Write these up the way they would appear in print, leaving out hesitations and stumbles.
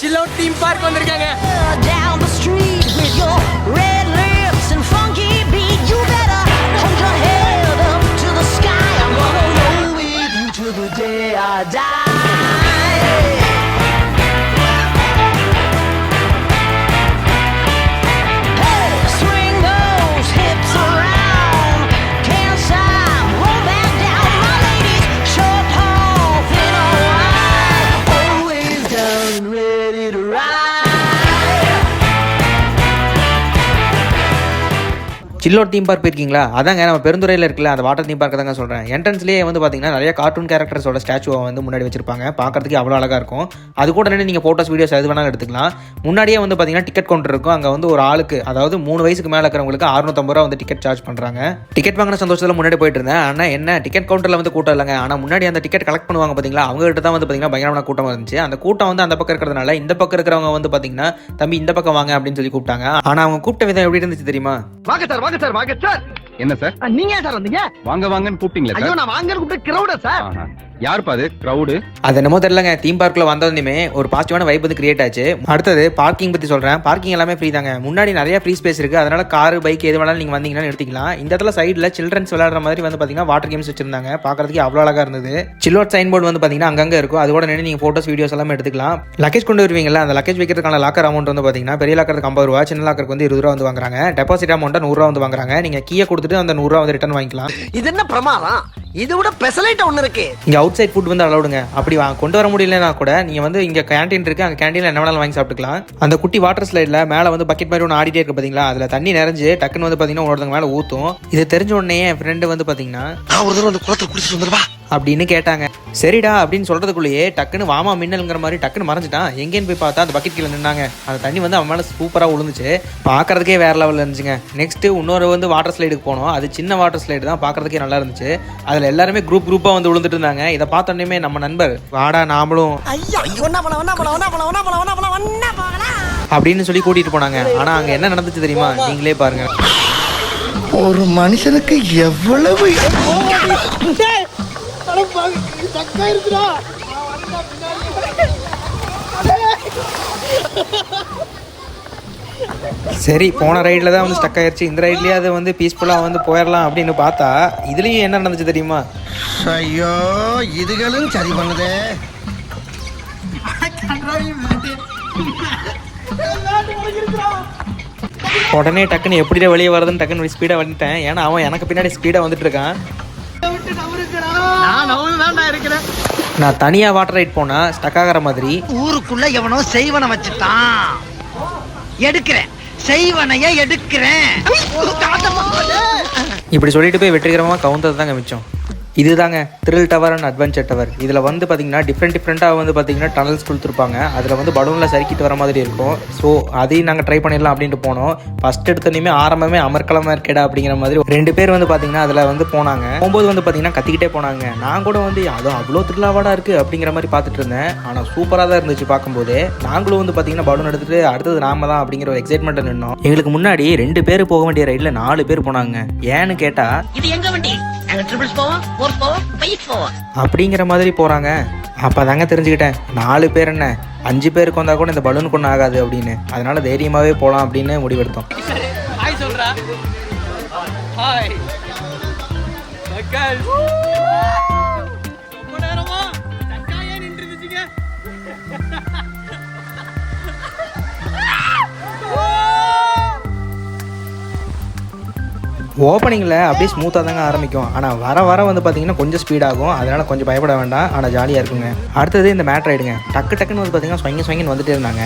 Chill out theme park வந்திருக்காங்க. Down the street with your red lips and funky beat, you better hold your head up to the sky. I'm gonna roll with you till the day I die. Hey, swing those hips around, can't stop, roll back down. My ladies, short, tall, thin or wide, always down and ready to ride. Chill out theme park போயிருக்கீங்களா? அதாங்க நம்ம பெருந்துறையில் இருக்குல்ல அந்த water theme park தாங்க சொல்கிறேன். என்ட்ரன்ஸ்லேயே வந்து பார்த்தீங்கன்னா நிறைய கார்ட்டூன் கேரக்டர்ஸோட ஸ்டாச்சுவை வந்து முன்னாடி வச்சிருப்பாங்க. பார்க்கறதுக்கு அவ்வளோ அழகாக இருக்கும். அது கூட நின்று நீங்கள் ஃபோட்டோஸ் வீடியோஸ் எது வேணாலும் எடுத்துக்கலாம். முன்னாடியே வந்து பார்த்தீங்கன்னா டிக்கெட் கவுண்டர் இருக்கும். அங்கே வந்து ஒரு ஆளுக்கு, அதாவது 3 வயசுக்கு மேலே இருக்கிறவங்களுக்கு 650 ரூபா வந்து டிக்கெட் சார்ஜ் பண்ணுறாங்க. டிக்கெட் வாங்கின சந்தோஷத்தில் முன்னாடி போயிட்டு இருந்தேன். ஆனால் என்ன டிக்கெட் கவுண்டரில் வந்து கூட்டம் இல்லைங்க. ஆனால் முன்னாடி அந்த டிக்கெட் கலெக்ட் பண்ணுவாங்க பார்த்தீங்களா, அவங்ககிட்ட தான் வந்து பார்த்தீங்கன்னா பயங்கரமான கூட்டம் இருந்துச்சு. அந்த கூட்டம் வந்து அந்த பக்கம் இருக்கிறதுனால இந்த பக்கம் இருக்கிறவங்க வந்து பார்த்தீங்கன்னா தம்பி இந்த பக்கம் வாங்க அப்படின்னு சொல்லி கூப்பிட்டாங்க. ஆனால் அவங்க கூப்பிட்ட விதம் எப்படி இருந்துச்சு தெரியுமா? வாங்க சார், வாங்க சார், வாங்க சார். என்ன சார்? நீங்க சார் வந்தீங்க? வாங்க வாங்கன்னு கூப்பிட்டீங்களா சார்? ஐயோ, நான் வாங்கன்னு கூப்பிட்டு கிரவுடா சார். யாருப்பா அது கிரவுடு? அது என்னமோ தெரியலங்க. தீம் பார்க்கில் வந்ததுமே ஒரு பாசிட்டிவான வைப் வந்து கிரியேட் ஆச்சு. அடுத்தது பார்க்கிங் பற்றி சொல்கிறேன். பார்க்கிங் எல்லாமே ஃப்ரீ தாங்க. முன்னாடி நிறைய ஃப்ரீ ஸ்பேஸ் இருக்குது. அதனால கார் பைக் எது வேணாலும் நீங்கள் வந்தீங்கன்னா எடுத்துக்கலாம். இந்த இடத்துல சைடில் சில்ட்ரன்ஸ் விளையாடுற மாதிரி வந்து பார்த்தீங்கன்னா வாட்டர் கேம்ஸ் வச்சிருந்தாங்க. பார்க்கறதுக்கு அவ்வளோ அழகாக இருந்தது. சில்லோட் சைன் போர்டு வந்து பார்த்தீங்கன்னா அங்கங்கே இருக்கும். அது கூட நின்று நீங்கள் ஃபோட்டோஸ் வீடியோஸ் எல்லாமே எடுத்துக்கலாம். லக்கேஜ் கொண்டு வருவீங்களா, அந்த லக்கேஜ் வைக்கிறதுக்கான லாக்கர் அமௌண்ட் வந்து பார்த்தீங்கன்னா பெரிய லாக்கருக்கு 50 ரூபா, சின்ன லாக்கருக்கு வந்து 20 ரூபா வந்து வாங்குறாங்க. டெபாசிட் அமௌண்ட்டை 100 ரூபா வந்து வாங்குறாங்க. நீங்கள் கீயை கொடுத்துட்டு அந்த 100 ரூபா வந்து ரிட்டர்ன் வாங்கிக்கலாம். இது என்ன பிரமாதம்? இதை விட ஸ்பெஷலைட் ஒன்று இருக்கு. இங்கே அவுட் சைட் ஃபுட் வந்து அலௌடுங்க. அப்படி கொண்டு வர முடியலன்னா கூட நீங்கள் வந்து இங்கே கேண்டீன் இருக்குது, அங்கே கேண்டீனில் என்ன வேணாலும் வாங்கி சாப்பிட்டுக்கலாம். அந்த குட்டி வாட்டர் ஸ்லைடில் மேலே வந்து பக்கெட் மாதிரி ஒன்று ஆடிட்டே இருக்கு பார்த்தீங்களா, அதில் தண்ணி நிறைஞ்சு டக்குன்னு வந்து பார்த்தீங்கன்னா ஒருத்தங்க மேலே ஊற்றும். இது தெரிஞ்ச உடனே என் ஃப்ரெண்டு வந்து பார்த்தீங்கன்னா ஒரு தடவை அந்த குளத்தை குடிச்சிட்டு வந்துருவா அப்படின்னு கேட்டாங்க. சரிடா அப்படின்னு சொல்கிறதுக்குள்ளேயே டக்குன்னு வாமா மின்னலுங்கிற மாதிரி டக்குன்னு மறைஞ்சிட்டான். எங்கேன்னு போய் பார்த்தா அந்த பக்கெட் கீழே நின்னாங்க. அந்த தண்ணி வந்து அவன் மேலே சூப்பராக விழுந்துச்சு. பார்க்கறதுக்கே வேற லெவலில் இருந்துச்சுங்க. நெக்ஸ்ட்டு இன்னொரு வந்து வாட்டர் ஸ்லைடுக்கு போனோம். அது சின்ன வாட்டர் ஸ்லைடு தான், பார்க்கறதுக்கே நல்லா இருந்துச்சு. அதில் எல்லாருமே குரூப்பாக வந்து விழுந்துட்டு இருந்தாங்க. இதை பார்த்தோன்னே நம்ம நண்பர் வாடா நாமளும் அப்படின்னு சொல்லி கூட்டிகிட்டு போனாங்க. ஆனால் அங்கே என்ன நடந்துச்சு தெரியுமா? நீங்களே பாருங்க. ஒரு மனுஷனுக்கு எவ்வளவு சரி, போன ரைடில் தான் வந்து ஸ்டக் ஆயிடுச்சு. இந்த ரைட்லேயே அது வந்து பீஸ்ஃபுல்லாக வந்து போயிடலாம் அப்படின்னு பார்த்தா இதுலேயும் என்ன நடந்துச்சு தெரியுமா? ஐயோ, இதுகளும் சரி பண்ணுதே. உடனே டக்குன்னு எப்படிடா வெளியே வருதுன்னு டக்குன்னு ஸ்பீடாக வந்துட்டேன். ஏன்னா அவன் எனக்கு பின்னாடி ஸ்பீடாக வந்துட்டு இருக்கான். நான் தனியாக வாட்டர் ரைட் போனால் ஸ்டக் ஆகிற மாதிரி ஊருக்குள்ள எவனோ செய்வனை வச்சுட்டான். எடுக்கிறேன், செய்வனைய எடுக்கிறேன். இப்படி சொல்லிட்டு போய் வெற்றிகரமாக கவுந்தது தாங்க மிச்சம். இதுதாங்க thrill tower and adventure tower. இதில் வந்து பார்த்தீங்கன்னா டிஃப்ரெண்ட்டாக வந்து பார்த்தீங்கன்னா டனல்ஸ் கொடுத்துருப்பாங்க. அதில் வந்து பலூனில் சறுக்கிட்டு வர மாதிரி இருக்கும். ஸோ அதையும் நாங்கள் ட்ரை பண்ணிடலாம் அப்படின்ட்டு போனோம். ஃபஸ்ட் எடுத்தோன்னே ஆரம்பமே அமர்க்கலமாக இருக்கேடா அப்படிங்கிற மாதிரி 2 பேர் வந்து பார்த்தீங்கன்னா அதில் வந்து போனாங்க. போகும்போது வந்து பார்த்தீங்கன்னா கத்திக்கிட்டே போனாங்க. நான் கூட வந்து அதுவும் அவ்வளோ த்ரில்லாவாடாக இருக்குது அப்படிங்கிற மாதிரி பார்த்துட்டு இருந்தேன். ஆனால் சூப்பராக தான் இருந்துச்சு பார்க்கும்போது. நாங்களும் வந்து பார்த்தீங்கன்னா பலூன் எடுத்துகிட்டு அடுத்தது நாம தான் அப்படிங்கிற ஒரு எக்ஸைட்மெண்ட்டில் நின்னோம். எங்களுக்கு முன்னாடி 2 பேர் போக வேண்டிய ரைடில் 4 பேர் போனாங்க. ஏன்னு கேட்டால் இது எங்க வண்டி? அப்படிங்கிற மாதிரி போகிறாங்க. அப்போ தாங்க தெரிஞ்சுக்கிட்டேன் 4 பேர் என்ன 5 பேருக்கு வந்தால் கூட இந்த பலூனுக்கு ஒன்றும் ஆகாது அப்படின்னு. அதனால தைரியமாகவே போகலாம் அப்படின்னு முடிவெடுத்தோம். ஹாய் சொல்றா. ஹாய் மக்கள். ரொம்ப நேரமா தக்காயே நின்றுச்சுங்க. ஓப்பனிங்கில் அப்படியே ஸ்மூத்தாக தாங்க ஆரம்பிக்கும். ஆனால் வர வந்து பார்த்தீங்கன்னா கொஞ்சம் ஸ்பீடாகும். அதனால் கொஞ்சம் பயப்பட வேண்டாம். ஆனால் ஜாலியாக இருக்குங்க. அடுத்தது இந்த மேட் ரைடுங்க. டக்குன்னு வந்து பார்த்தீங்கன்னா ஸ்வங்கின்னு வந்துட்டு இருந்தாங்க.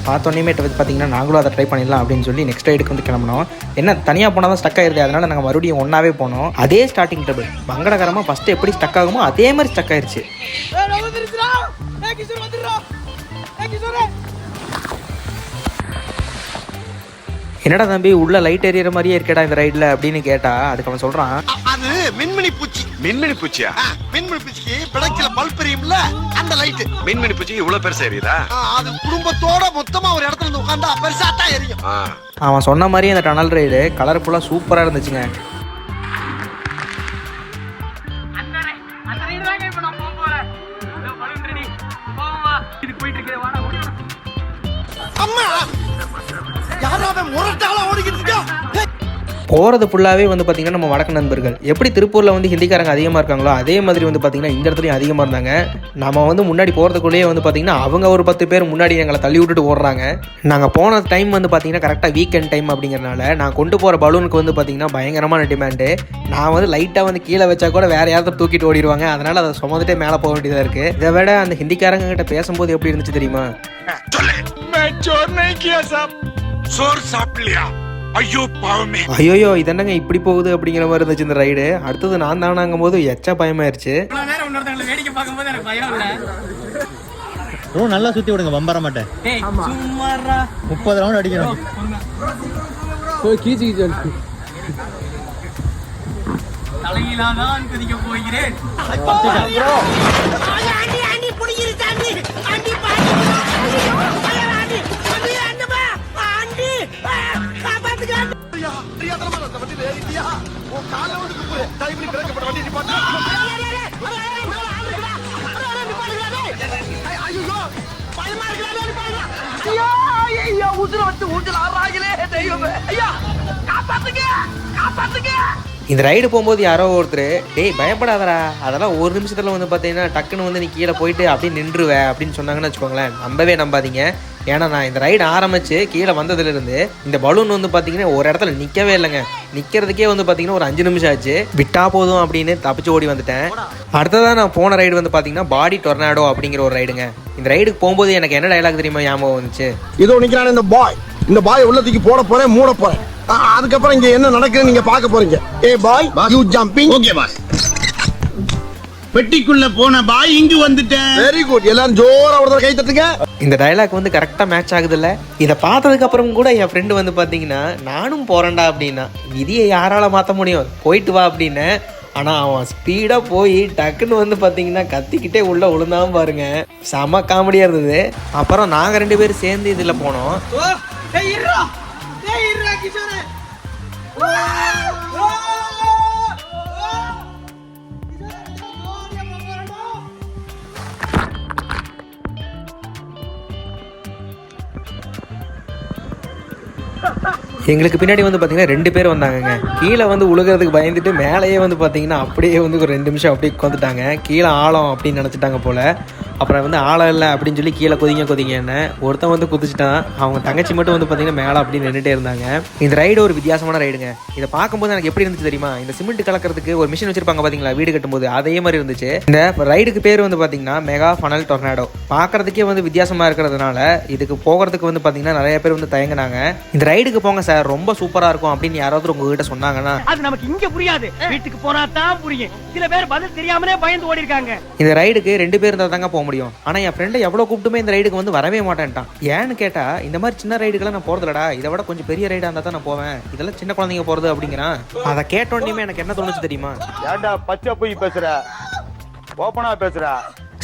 பார்த்தோன்னே வந்து பார்த்தீங்கன்னா நாங்களும் அதை ட்ரை பண்ணிடலாம் அப்படின்னு சொல்லி நெக்ஸ்ட் ரைடுக்கு வந்து கிளம்பணும். என்ன தனியாக போனால் தான் ஸ்டக் ஆயிருது. அதனால் நாங்கள் மறுபடியும் ஒன்றாவே போனோம். அதே ஸ்டார்டிங் டேபிள் மங்களகரமாக ஃபஸ்ட்டு எப்படி ஸ்டக் ஆகுமோ அதே மாதிரி ஸ்டக் ஆயிடுச்சு. என்னடா தம்பி உள்ள லைட் எரியற மாதிரியே இருக்கடா இந்த ரைட்ல அப்படின்னு கேட்டா அதுக்கு அவன் சொல்றான், அது மின்மினி பூச்சி. மின்மினி பூச்சியா? மின்மினி பூச்சிக்கு பிடக்கில பல்ப் எரியும்ல, அந்த லைட். மின்மினி பூச்சிக்கு இவ்வளவு பெருசா எரியுதா? அது குடும்பத்தோட மொத்தமா ஒரு இடத்துல இருந்து உட்கார்ந்தா பெருசா தான் எரியும். அவன் சொன்ன மாதிரி அந்த டனல் ரைடு கலர்ஃபுல்லா சூப்பரா இருந்துச்சுங்க. யாராவது முரட்டால ஓடிக்கிட்டு இருக்கா? போகிறது ஃபுல்லாகவே வந்து பார்த்திங்கன்னா நம்ம வடக்கு நண்பர்கள் எப்படி திருப்பூரில் வந்து ஹிந்திக்காரங்க அதிகமாக இருக்காங்களோ அதே மாதிரி வந்து பார்த்திங்கன்னா இந்த இடத்துலையும் அதிகமாக இருந்தாங்க. நம்ம வந்து முன்னாடி போகிறதுக்குள்ளேயே வந்து பார்த்திங்கன்னா அவங்க ஒரு 10 பேர் முன்னாடி எங்களை தள்ளி விட்டுட்டு ஓடுறாங்க. நாங்கள் போன டைம் வந்து பார்த்திங்கன்னா கரெக்டாக வீக்கெண்ட் டைம் அப்படிங்கிறனால நான் கொண்டு போகிற பலூனுக்கு வந்து பார்த்திங்கன்னா பயங்கரமான டிமாண்டு. நான் வந்து லைட்டாக வந்து கீழே வச்சா கூட வேறு யாராவது தூக்கிட்டு ஓடிடுவாங்க. அதனால் அதை சுமந்துட்டே மேலே போக வேண்டியதாக இருக்குது. இதை விட அந்த ஹிந்திக்காரங்க கிட்ட பேசும்போது எப்படி இருந்துச்சு தெரியுமா? சோறு சாப்பிடலையா? ஐயோ பாவமே. ஐயோ இது என்னங்க இப்படி போகுது அப்படிங்கிற மாதிரி இருந்துச்சு இந்த ரைடு. அடுத்தது நான் தானாங்கும் போது எச்சா பயமாயிருச்சு. வேடிக்கை பார்க்கும்போது எனக்கு பயம் இல்ல. நல்லா சுத்தி விடுங்க, வம்பர மாட்டேன். சும்மாறா 30 ரவுண்ட் அடிக்கணும். தலையிலாதான் குதிக்க போகிறேன். தெரியாதனமா அந்த வண்டியில ஏறிட்டியா? உன் காலை வந்து குப்புற. டைம்ல பிரேக் போட வண்டி நிப்பாட்டு. ஐயோ பயமா இருக்குடா நிப்பாட்டு. ஐயோ ஐயோ உசுர வந்து ஊஞ்சல் ஆறாங்களே தெய்வமே. ஐயா காப்பாத்துங்க காப்பாத்துங்க. இந்த ரைடு போகும்போது யாரோ ஒருத்தர் டேய் பயப்படாதடா, அதெல்லாம் ஒரு நிமிஷத்தில் வந்து பார்த்தீங்கன்னா டக்குன்னு வந்து நீ கீழே போயிட்டு அப்படியே நின்றுவ அப்படின்னு சொன்னாங்கன்னு வச்சுக்கோங்களேன். நம்பவே நம்பாதீங்க. ஏன்னா நான் இந்த ரைடு ஆரம்பித்து கீழே வந்ததுலேருந்து இந்த பலூன் வந்து பார்த்தீங்கன்னா ஒரு இடத்துல நிற்கவே இல்லைங்க. நிற்கிறதுக்கே வந்து பார்த்தீங்கன்னா ஒரு 5 நிமிஷம் ஆச்சு. விட்டா போதும் அப்படின்னு தப்பிச்சு ஓடி வந்துட்டேன். அடுத்ததாக நான் போன ரைடு வந்து பார்த்தீங்கன்னா பாடி டொர்னாடோ அப்படிங்கிற ஒரு ரைடுங்க. இந்த ரைடுக்கு போகும்போது எனக்கு என்ன டைலாக் தெரியுமா ஞாபகம் வந்துச்சு? இதோ நிக்கிறான் இந்த பாய் உள்ளத்துக்கு போட போறேன் மூட போறேன். அதுக்கப்புறம் இங்க என்ன நடக்குதுன்னு நீங்க பார்க்க போறீங்க. ஏ boy you jumping. Okay boss. பெட்டிக்குள்ள போன பாய் இங்கு வந்துட்டேன். Very good. எல்லாரும் ஜோரா ஒரு கை தட்டுங்க. இந்த டைலாக் வந்து கரெக்டாக மேட்ச் ஆகுதுல்ல. இதை பார்த்ததுக்கு அப்புறம் கூட என் ஃப்ரெண்டு வந்து பார்த்தீங்கன்னா நானும் போகிறேன்டா அப்படின்னா, விதியை யாரால மாற்ற முடியும், போயிட்டு வா அப்படின்னு. ஆனால் அவன் ஸ்பீடாக போய் டக்குன்னு வந்து பார்த்தீங்கன்னா கத்திக்கிட்டே உள்ளே விழுந்தாம பாருங்க. செம காமெடியாக இருந்தது. அப்புறம் நாங்கள் 2 பேரும் சேர்ந்து இதில் போனோம். கிஷோரே எங்களுக்கு பின்னாடி வந்து பார்த்தீங்கன்னா 2 பேர் வந்தாங்கங்க. கீழே வந்து உழுகிறதுக்கு பயந்துட்டு மேலேயே வந்து பார்த்தீங்கன்னா அப்படியே வந்து ஒரு 2 நிமிஷம் அப்படியே உட்காந்துட்டாங்க. கீழே ஆழம் அப்படின்னு நினச்சிட்டாங்க போல். அப்புறம் வந்து ஆழம் இல்லை அப்படின்னு சொல்லி கீழே கொதிங்க ஒருத்தன் வந்து குதிச்சிட்டான். அவங்க தங்கச்சி மட்டும் வந்து பார்த்தீங்கன்னா மேலே அப்படி நின்றுட்டே இருந்தாங்க. இந்த ரைடு ஒரு வித்தியாசமான ரைடுங்க. இதை பார்க்கும்போது எனக்கு எப்படி இருந்துச்சு தெரியுமா? இந்த சிமெண்ட் கலக்கிறதுக்கு ஒரு மிஷின் வச்சிருப்பாங்க பார்த்தீங்களா வீடு கட்டும்போது, அதே மாதிரி இருந்துச்சு. இந்த ரைடுக்கு பேர் வந்து பார்த்தீங்கன்னா மெகா ஃபனல் டொர்னாடோ. பார்க்கறதுக்கே வந்து வித்தியாசமாக இருக்கிறதுனால இதுக்கு போகிறதுக்கு வந்து பார்த்தீங்கன்னா நிறைய பேர் வந்து தயங்கினாங்க. இந்த ரைடுக்கு போங்க சார், ரொம்ப சூப்பரா இருக்கும் அப்படின்னு யாராவது உங்ககிட்ட சொன்னாங்கன்னா அது நமக்கு இங்க புரியாது, வீட்டுக்கு போனா தான் புரியும். சில பேர் பதில் தெரியாமலே பயந்து ஓடி இருக்காங்க. இந்த ரைடுக்கு 2 பேர் இருந்தா தாங்க போக முடியும். ஆனா என் ஃப்ரெண்டை எவ்வளவு கூப்பிட்டுமே இந்த ரைடுக்கு வந்து வரவே மாட்டேன்ட்டான். ஏன்னு கேட்டா இந்த மாதிரி சின்ன ரைடுக்கெல்லாம் நான் போறதுலடா, இதை விட கொஞ்சம் பெரிய ரைடா இருந்தா தான் நான் போவேன், இதெல்லாம் சின்ன குழந்தைங்க போறது அப்படிங்கிறான். அதை கேட்டோன்னே எனக்கு என்ன தோணுச்சு தெரியுமா? ஏன்டா பச்சை போய் பேசுற, ஓப்பனா பேசுற.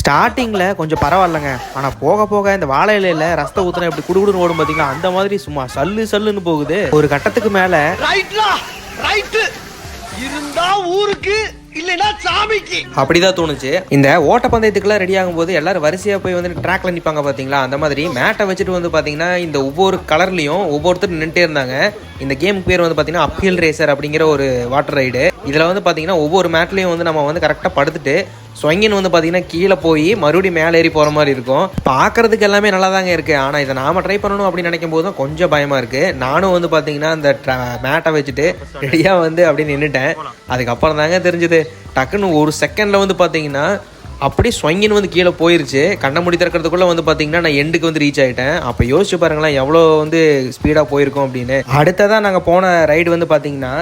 ஸ்டார்டிங்ல கொஞ்சம் பரவாயில்லைங்க. ஆனா போக போக இந்த வாழை இலையில ரசத்தை ஊத்துனா இப்படி குடுகுடுன்னு ஓடும் பாத்தீங்களா, அந்த மாதிரி சும்மா சல்லுன்னு போகுது. ஒரு கட்டத்துக்கு மேல ரைட்லா ரைட் இருந்தா ஊருக்கு இல்லனா சாமிக்கு அப்படிதான் தோணுச்சு. இந்த ஓட்டப்பந்தயத்துக்குலாம் ரெடி ஆகும் போது எல்லாரும் வரிசையா போய் வந்து ட்ராக்ல நிப்பாங்க பாத்தீங்களா, அந்த மாதிரி மேட்டை வச்சுட்டு வந்து பாத்தீங்கன்னா இந்த ஒவ்வொரு கலர்லயும் ஒவ்வொருத்தர் நின்றுட்டே இருந்தாங்க. இந்த கேமுக்கு பேர் வந்து பாத்தீங்கன்னா அப்ஹில் ரேசர் அப்படிங்கிற ஒரு வாட்டர் ரைடு. இதுல வந்து பாத்தீங்கன்னா ஒவ்வொரு மேட்லயும் வந்து நம்ம வந்து கரெக்டா படுத்துட்டு ஸ்வங்கின் வந்து பார்த்தீங்கன்னா கீழே போய் மறுபடியும் மேலே ஏறி போகிற மாதிரி இருக்கும். பார்க்கறதுக்கு எல்லாமே நல்லா தாங்க இருக்குது. ஆனால் இதை நாம் ட்ரை பண்ணணும் அப்படின்னு நினைக்கும் போது தான் கொஞ்சம் பயமாக இருக்குது. நானும் வந்து பார்த்தீங்கன்னா இந்த மேட்டை வச்சுட்டு ரெடியாக வந்து அப்படி நின்றுட்டேன். அதுக்கப்புறம் தாங்க தெரிஞ்சுது, டக்குன்னு ஒரு செகண்டில் வந்து பார்த்தீங்கன்னா அப்படியே ஸ்வங்கின் வந்து கீழே போயிருச்சு. கண்ணை மூடி திறக்கிறதுக்குள்ளே வந்து பார்த்தீங்கன்னா நான் எண்டுக்கு வந்து ரீச் ஆகிட்டேன். அப்போ யோசிச்சு பாருங்களேன் எவ்வளோ வந்து ஸ்பீடாக போயிருக்கோம் அப்படின்னு. அடுத்ததான் நாங்கள் போன ரைடு வந்து பார்த்தீங்கன்னா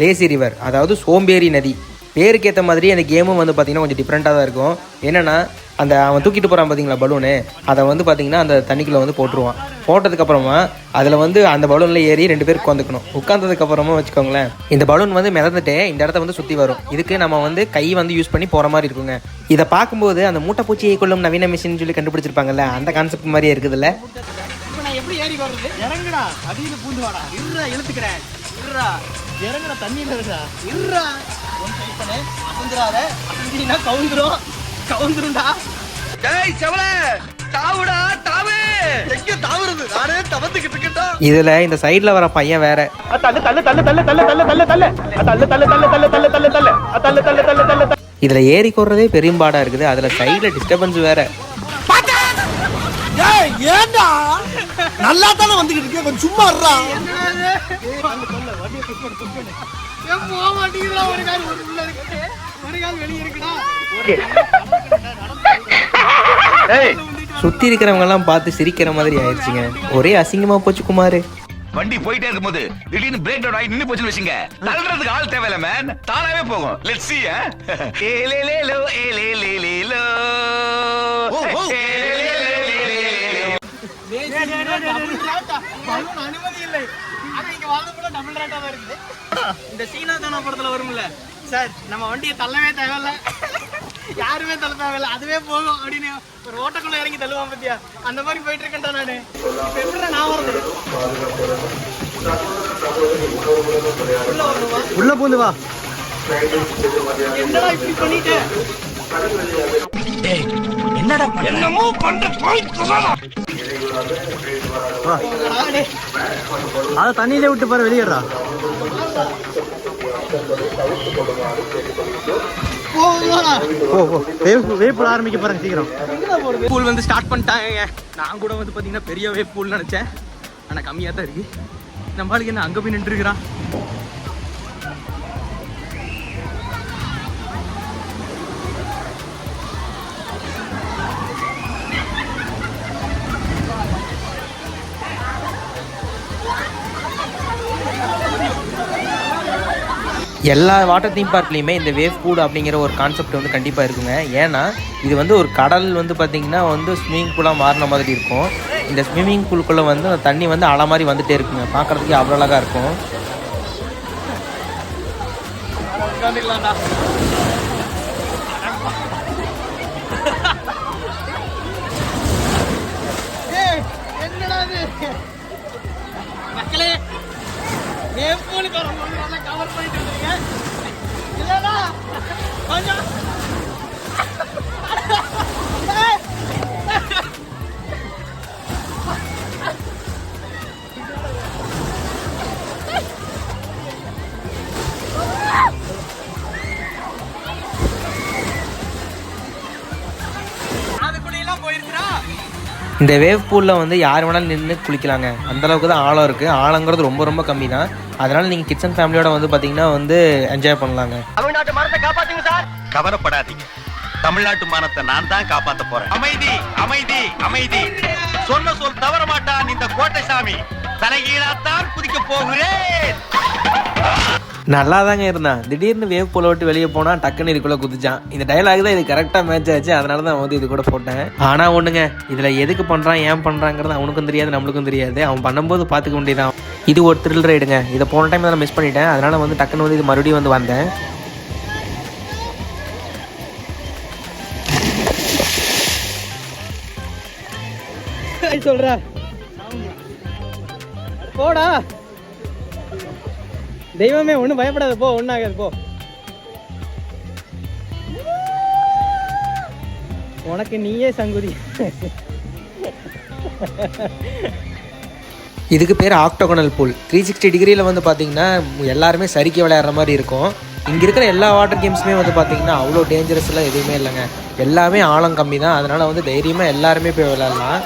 லேசி ரிவர், அதாவது சோம்பேறி நதி. பேருக்கு ஏற்ற மாதிரி அந்த கேமும் வந்து பார்த்தீங்கன்னா கொஞ்சம் டிஃப்ரெண்ட்டாக தான் இருக்கும். என்னென்னா அந்த அவன் தூக்கிட்டு போகிறான் பார்த்தீங்களா பலூனு, அதை வந்து பார்த்தீங்கன்னா அந்த தண்ணிக்குள்ளே வந்து போட்டுருவான். போட்டதுக்கப்புறமா அதில் வந்து அந்த பலூனில் ஏறி 2 பேர் உட்காந்துக்கணும். உட்காந்ததுக்கப்புறமா வச்சுக்கோங்களேன் இந்த பலூன் வந்து மிதந்துட்டு இந்த இடத்த வந்து சுற்றி வரும். இதுக்கு நம்ம வந்து கை வந்து யூஸ் பண்ணி போகிற மாதிரி இருக்குங்க. இதை பார்க்கும்போது அந்த மூட்டைப்பூச்சியை கொள்ளும் நவீன மிஷின் சொல்லி கண்டுபிடிச்சிருப்பாங்கல்ல, அந்த கான்செப்ட் மாதிரியே இருக்குதுல்ல. இப்போ நான் எப்படி ஏறி வர்றது? இறங்குடா, அடியில பூந்து வாடா. இருடா இழுத்துக்கிறேன். இருடா இறங்குடா, தண்ணியில இருக்கா. இருடா ஒன் ட்ரை பண்ணு. அசந்துராத, அசந்தினா கவுந்துரும்டா. டேய் செவல தாவுடா தாவு. எங்க தாவுறது? நானே தவறு வந்துகிட்டு இருக்கா. இதுல இந்த சைடுல வர பையன் வேற. இதுல ஏறி கொறதே பெரும்பாடா இருக்குது. அதுல சைடுல டிஸ்டர்பன்ஸ் வேற. ஏய் ஏண்டா நல்லா தான வந்துகிட்டு இருக்கே, கொஞ்சம் சும்மா இருடா. சுத்தி இருக்கிறவங்க எல்லாம் பார்த்து சிரிக்கிற மாதிரி ஆயிடுச்சுங்க. ஒரே அசிங்கமா போச்சு குமாரு. வண்டி போயிட்டே இருக்கும்போது திடீர்னு பிரேக் டவுன் ஆகி நின்னு போச்சுன்னு வச்சுங்க, தள்ளுறதுக்கு ஆள் தேவையில்ல மேன், தானாவே போகும். Let's see. ஏலேலேலோ ஏலேலேலேலோ அனுமதி இல்லை. ஆனா இங்க வாழ்ந்து கூட டபுள் ரேட்டா தான் இருக்குது. இந்த சீனா தானா படத்துல வரும்ல சார், நம்ம வண்டியை தள்ளவே தேவையில்ல, யாருமே தள்ள தேவையில்ல, அதுவே போகும் அப்படின்னு ஒரு ஓட்டக்குள்ள இறங்கி தள்ளுவான் பத்தியா, அந்த மாதிரி போயிட்டு இருக்கேன்டா நானு. இப்ப எப்படி நான் வருது? உள்ள பூந்து வா. என்னடா இப்படி பண்ணிட்டு? என்னடா என்னமோ பண்ற போய் சொல்லடா. அத தண்ணியில விட்டு பாரு, வெளியேறா. வேப் ஆரம்பிக்க பாருங்க சீக்கிரம். பூல் வந்து ஸ்டார்ட் பண்ணிட்டாங்க. நான் கூட வந்து பாத்தீங்கன்னா பெரிய வேப் பூல் நினைச்சேன், ஆனா கம்மியா தான் இருக்கு. நம்மளுக்கு என்ன அங்க போய் நின்று இருக்கிறான். எல்லா வாட்டர் தீம் பார்க்லேயுமே இந்த வேவ் பூல் அப்படிங்கிற ஒரு கான்செப்ட் வந்து கண்டிப்பாக இருக்குங்க. ஏன்னா இது வந்து ஒரு கடல் வந்து பார்த்திங்கன்னா வந்து ஸ்விம்மிங் பூலாக மாறின மாதிரி இருக்கும். இந்த ஸ்விம்மிங் பூலுக்குள்ளே வந்து அந்த தண்ணி வந்து அலை மாதிரி வந்துகிட்டே இருக்குங்க. பார்க்குறதுக்கு அவ்வளோ அழகாக இருக்கும். மக்களே, வேவ் பூலுக்கு கவர் பண்ணிட்டு இருக்கீங்க இல்லடா கொஞ்சம். அதுக்குள்ளெல்லாம் போயிருச்சுடா. இந்த வேவ் பூலில் வந்து யார் வேணாலும் நின்று குளிக்கலாங்க. அந்தளவுக்கு தான் ஆழம் இருக்குது. ஆழங்கிறது ரொம்ப ரொம்ப கம்மி தான். அதனால் நீங்கள் கிட்ஸ் அண்ட் ஃபேமிலியோட வந்து பார்த்தீங்கன்னா வந்து என்ஜாய் பண்ணலாங்க. தமிழ்நாட்டு மரத்தை காப்பாத்துங்க சார். கவலைப்படாதீங்க, தமிழ்நாட்டு மானத்தை நான் தான் காப்பாத்த போறேன். அமைதி அமைதி அமைதி. சொன்ன சொல் தவற மாட்டான் இந்த கோட்டை சாமி. தலைகீழாத்தான் குதிக்க போகிறேன். நல்லா தாங்க இருந்தான். திடீர்னு வேவ் பூலை விட்டு வெளியே போனால் டக்குன்னு இதுக்குள்ளே குதிச்சான். இந்த டைலாக் தான் இது கரெக்டாக மேட்ச் ஆச்சு. அதனால தான் வந்து இது கூட போட்டேன். ஆனால் ஒன்றுங்க, இதில் எதுக்கு பண்ணுறான் ஏன் பண்ணுறாங்கிறது அவனுக்கும் தெரியாது, நம்மளுக்கும் தெரியாது. அவன் பண்ணும்போது பார்த்துக்க வேண்டியதான். இது ஒரு த்ரில் ரைடுங்க. இதை போன டைம் நான் மிஸ் பண்ணிட்டேன். அதனால் வந்து டக்குன்னு வந்து இது மறுபடியும் வந்து வந்தேன். சொல்ற போடா தெய்வமே, ஒன்றும் பயப்படாத, போ, ஒன்றாகாது, போ. உனக்கு நீயே சங்குதி. இதுக்கு பேர் ஆக்டோகனல் பூல். 360 டிகிரியில் வந்து பார்த்தீங்கன்னா எல்லாருமே சரிக்க விளையாடுற மாதிரி இருக்கும். இங்கே இருக்கிற எல்லா வாட்டர் கேம்ஸுமே வந்து பார்த்தீங்கன்னா அவ்வளோ டேஞ்சரஸ்லாம் எதுவுமே இல்லைங்க. எல்லாமே ஆழம் கம்மி தான். அதனால் வந்து தைரியமாக எல்லாருமே போய் விளையாடலாம்.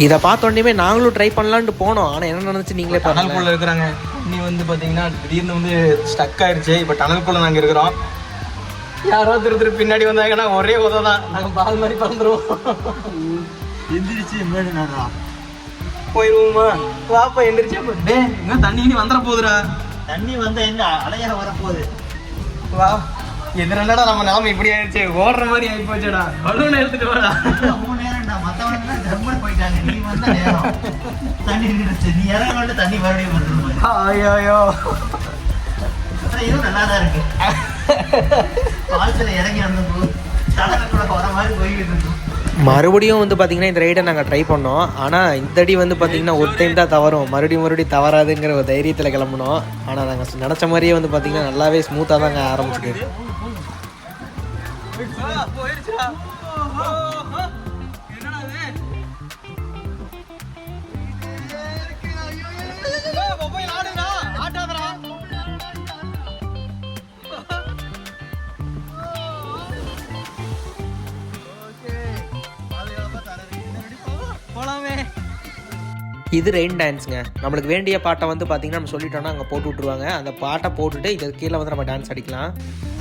இதை பார்த்தோன்னே நாங்களும் ட்ரை பண்ணலான்ட்டு போனோம். ஆனால் என்ன நடந்துச்சு நீங்களே டனல் குள்ள இருக்கிறாங்க. தண்ணி வந்து பார்த்தீங்கன்னா திடீர்னு வந்து ஸ்டக் ஆயிடுச்சு. இப்போ டனல் குள்ள நாங்கள் இருக்கிறோம். யாரோ திரு பின்னாடி வந்தாங்கன்னா ஒரே உதவ தான், நாங்கள் பால் மாதிரி பறந்துருவோம். எந்திரிச்சு என்னடா போயிடுவோமா? வாப்பா எந்திரிச்சா டே, இன்னும் தண்ணி இனி வந்துட போகுதுடா. தண்ணி வந்தா எங்க அலையா வரப்போகுது. வா, எதிரடா நம்ம நிலைமை இப்படி ஆயிடுச்சு. ஓடுற மாதிரி ஆகி போச்சுடா. பலூன் எடுத்துட்டு வாடா. மத்தவங்க தர்மன் போயிட்டாங்க, நீ வந்த நேரம் தண்ணி நின்றுச்சு. நீ இறங்க தண்ணி மறுபடியும் வந்துடும். ஐயோ, இதுவும் நல்லா தான் இருக்கு. பால்சில இறங்கி வந்தபோது தலை கூட வர மாதிரி போய்கிட்டு இருக்கும். மறுபடியும் வந்து பார்த்திங்கன்னா இந்த ரைடை நாங்கள் ட்ரை பண்ணோம். ஆனால் இந்த அடி வந்து பார்த்திங்கன்னா ஒரு டைம் தான் தவறும், மறுபடியும் தவறாதுங்கிற ஒரு தைரியத்தில் கிளம்புனோம். ஆனால் நாங்கள் நினச்ச மாதிரியே வந்து பார்த்திங்கன்னா நல்லாவே ஸ்மூத்தாக தாங்க ஆரம்பிச்சிது. இது ரெயின் டான்ஸுங்க. நம்மளுக்கு வேண்டிய பாட்டை வந்து பார்த்திங்கன்னா நம்ம சொல்லிட்டோம்னா அங்கே போட்டு விட்ருவாங்க. அந்த பாட்டை போட்டுட்டு இது கீழே வந்து நம்ம டான்ஸ் அடிக்கலாம்.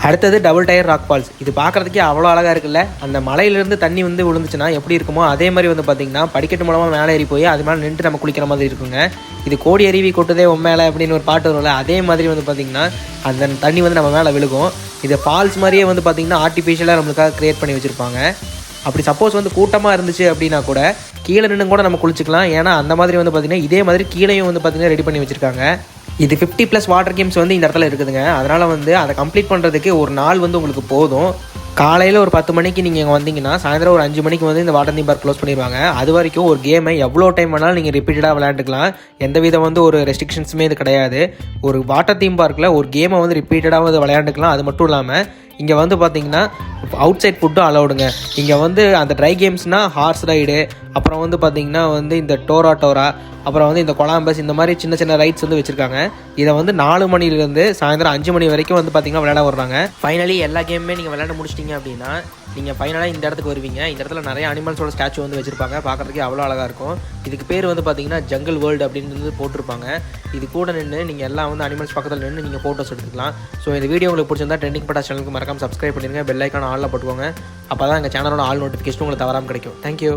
அடுத்தது டபுள் டயர் ராக் ஃபால்ஸ். இது பார்க்குறதுக்கே அவ்வளோ அழகாக இருக்குல்ல. அந்த மலையிலேருந்து தண்ணி வந்து விழுந்துச்சுன்னா எப்படி இருக்குமோ அதே மாதிரி வந்து பார்த்திங்கன்னா படிக்கட்டு மூலமாக மேலே ஏறி போய் அது மேலே நின்று நம்ம குளிக்கிற மாதிரி இருக்குங்க. இது கோடி அருவி கொட்டுதே மேலே அப்படின்னு ஒரு பாட்டு வரும்ல, அதே மாதிரி வந்து பார்த்திங்கன்னா அந்த தண்ணி வந்து நம்ம மேலே விழுகும். இது ஃபால்ஸ் மாதிரியே வந்து பார்த்திங்கன்னா ஆர்டிஃபிஷியலாக நம்மளுக்காக க்ரியேட் பண்ணி வச்சுருப்பாங்க. அப்படி சப்போஸ் வந்து கூட்டமாக இருந்துச்சு அப்படின்னா கூட கீழே நின்று கூட நம்ம குளிச்சுக்கலாம். ஏன்னா அந்த மாதிரி வந்து பார்த்திங்கன்னா இதே மாதிரி கீழேயும் வந்து பார்த்திங்கன்னா ரெடி பண்ணி வச்சுருக்காங்க. இது 50+ வாட்டர் கேம்ஸ் வந்து இந்த இடத்துல இருக்குதுங்க. அதனால் வந்து அதை கம்ப்ளீட் பண்ணுறதுக்கு ஒரு நாள் வந்து உங்களுக்கு போதும். காலையில் ஒரு 10 மணிக்கு நீங்கள் இங்கே வந்தீங்கன்னா சாயந்தரம் ஒரு 5 மணிக்கு வந்து இந்த வாட்டர் தீம் பார்க் க்ளோஸ் பண்ணிடுவாங்க. அது வரைக்கும் ஒரு கேமை எவ்வளோ டைம் வேணாலும் நீங்கள் ரிப்பீட்டடாக விளையாண்டுக்கலாம். எந்தவித வந்து ஒரு ரெஸ்ட்ரிக்ஷன்ஸுமே இது கிடையாது. ஒரு வாட்டர் தீம் பார்க்கில் ஒரு கேமை வந்து ரிப்பீட்டடாக வந்து விளையாண்டுக்கலாம். அது மட்டும் இல்லாமல் இங்கே வந்து பார்த்திங்கன்னா அவுட் சைட் ஃபுட்டும் அலௌடுங்க. இங்கே வந்து அந்த ட்ரை கேம்ஸ்னால் ஹார்ஸ் ரைடு, அப்புறம் வந்து பார்த்திங்கன்னா வந்து இந்த டோரா, அப்புறம் வந்து இந்த கொலாம்பஸ், இந்த மாதிரி சின்ன சின்ன ரைட்ஸ் வந்து வச்சுருக்காங்க. இதை வந்து 4 மணிலேருந்து சாயந்தரம் 5 மணி வரைக்கும் வந்து பார்த்திங்கன்னா விளையாட வர்றாங்க. ஃபைனலி எல்லா கேமுமே நீங்கள் விளையாட முடிச்சிட்டிங்க அப்படின்னா நீங்கள் ஃபைனலாக இந்த இடத்துக்கு வருவீங்க. இந்த இடத்துல நிறைய அனிமல்ஸோட ஸ்டாச்சு வந்து வச்சுருப்பாங்க. பார்க்குறதுக்கே அவ்வளோ அழகாக இருக்கும். இதுக்கு பேர் வந்து பார்த்திங்கன்னா ஜங்கிள் வேர்ல்டு அப்படின்னு போட்டிருப்பாங்க. இது கூட நின்று நீங்கள் எல்லாம் வந்து அனிமல்ஸ் பக்கத்தில் நின்று நீங்கள் ஃபோட்டோஸ் எடுத்துக்கலாம். ஸோ இந்த வீடியோ உங்களுக்கு பிடிச்சிருந்தா ட்ரெண்டிங் பட்டா சேனலுக்கு மறக்காம சப்ஸ்கிரைப் பண்ணிடுங்க. பெல் ஐக்கான ஆலில் போட்டுக்கோங்க. அப்போ தான் எங்கள் சேனலோட ஆல் நோட்டிஃபிகேஷன் உங்களுக்கு தவறாமல் கிடைக்கும். தேங்க்யூ.